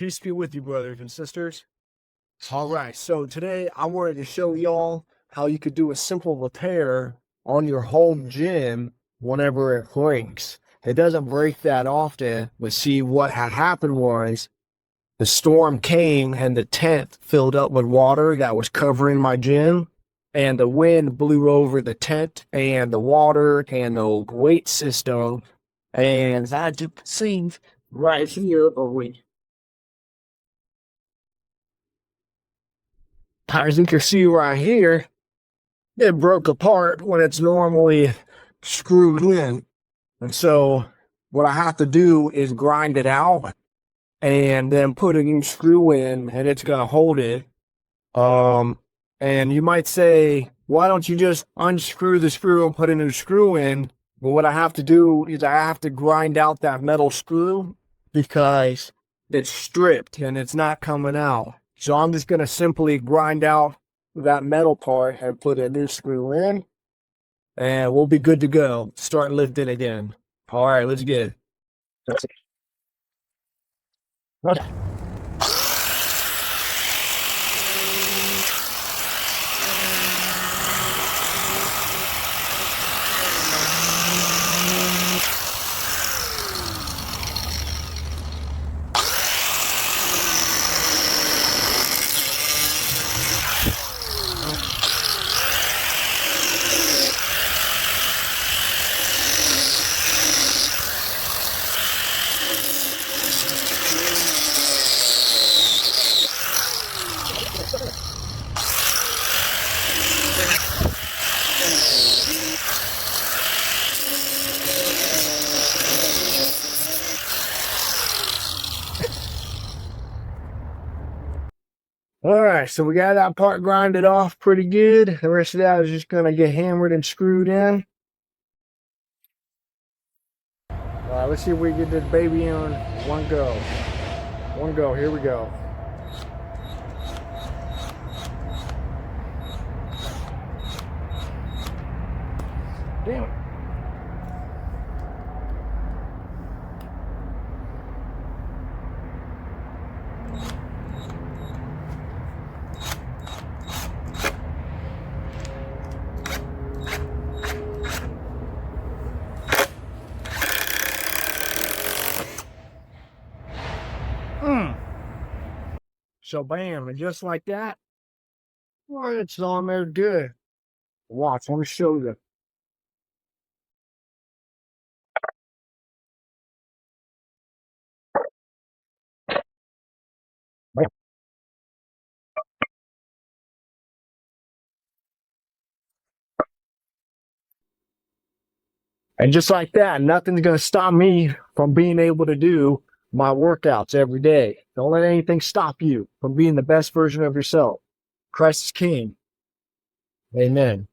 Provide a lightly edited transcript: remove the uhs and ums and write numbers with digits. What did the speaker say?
Peace be with you, brothers and sisters. All right, so today I wanted to show y'all how you could do a simple repair on your home gym whenever it breaks. It doesn't break that often, but see, what had happened was the storm came and the tent filled up with water that was covering my gym, and the wind blew over the tent and the water and the weight system, and I had to see right here, as you can see right here, it broke apart when it's normally screwed in. And so what I have to do is grind it out and then put a new screw in, and it's going to hold it. And you might say, why don't you just unscrew the screw and put a new screw in? But what I have to do is I have to grind out that metal screw because it's stripped and it's not coming out. So I'm just going to simply grind out that metal part and put a new screw in, and we'll be good to go. Start lifting again. All right, let's get it. That's it. Okay. All right, so we got that part grinded off pretty good. The rest of that is just going to get hammered and screwed in. All right, let's see if we can get this baby in one go. One go, here we go. Damn it. So bam, and just like that, well, it's on there good. Watch, let me show you. And just like that, nothing's going to stop me from being able to do my workouts every day. Don't let anything stop you from being the best version of yourself. Christ is King. Amen.